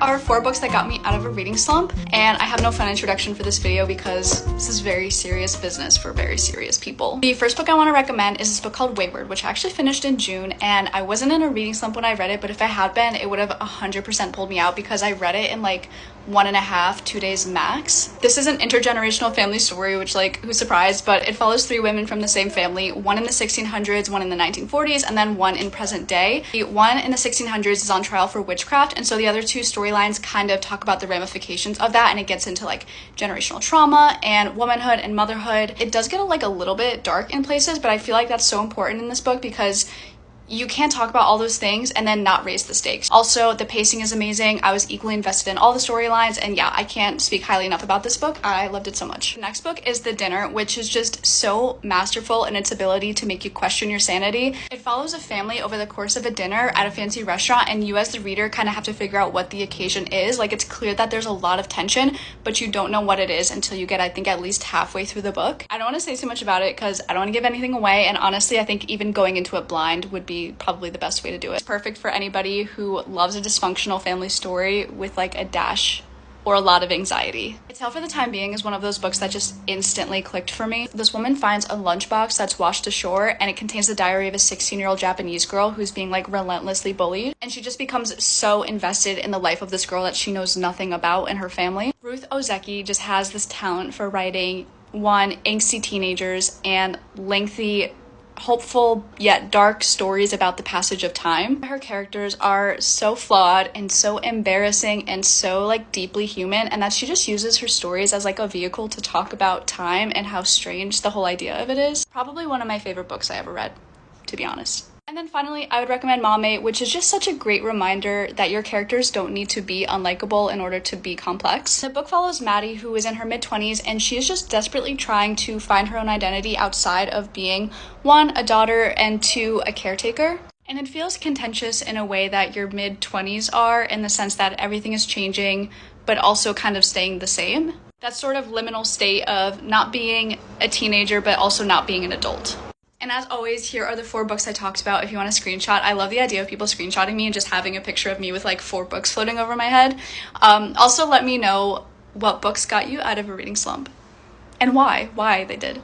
are 4 books that got me out of a reading slump, and I have no fun introduction for this video because this is very serious business for very serious people. The first book I want to recommend is this book called Wayward, which I actually finished in June, and I wasn't in a reading slump when I read it, but if I had been, it would have 100% pulled me out because I read it in like 1.5 2 days max. This is an intergenerational family story, which, like, who's surprised, but it follows 3 women from the same family, one in the 1600s, one in the 1940s, and then one in present day. The one in the 1600s is on trial for witchcraft, and so the other 2 storylines kind of talk about the ramifications of that, and it gets into like generational trauma and womanhood and motherhood. It does get like a little bit dark in places, but I feel like that's so important in this book because you can't talk about all those things and then not raise the stakes. Also, the pacing is amazing. I was equally invested in all the storylines, and yeah, I can't speak highly enough about this book. I loved it so much. The next book is The Dinner, which is just so masterful in its ability to make you question your sanity. It follows a family over the course of a dinner at a fancy restaurant, and you as the reader kind of have to figure out what the occasion is. Like, it's clear that there's a lot of tension, but you don't know what it is until you get, I think, at least halfway through the book. I don't want to say too much about it because I don't want to give anything away, and honestly, I think even going into it blind would be probably the best way to do it. It's perfect for anybody who loves a dysfunctional family story with like a dash or a lot of anxiety. A Tale for the Time Being is one of those books that just instantly clicked for me. This woman finds a lunchbox that's washed ashore, and it contains the diary of a 16-year-old Japanese girl who's being like relentlessly bullied, and she just becomes so invested in the life of this girl that she knows nothing about and her family. Ruth Ozeki just has this talent for writing angsty teenagers and lengthy, hopeful yet dark stories about the passage of time. Her characters are so flawed and so embarrassing and so like deeply human, and that she just uses her stories as like a vehicle to talk about time and how strange the whole idea of it is. Probably one of my favorite books I ever read, to be honest. And then finally, I would recommend Mame, which is just such a great reminder that your characters don't need to be unlikable in order to be complex. The book follows Maddie, who is in her mid-20s, and she is just desperately trying to find her own identity outside of being 1, a daughter, and 2, a caretaker. And it feels contentious in a way that your mid-20s are, in the sense that everything is changing, but also kind of staying the same. That sort of liminal state of not being a teenager, but also not being an adult. And as always, here are the 4 books I talked about if you want to screenshot. I love the idea of people screenshotting me and just having a picture of me with like 4 books floating over my head. Also, let me know what books got you out of a reading slump and why they did.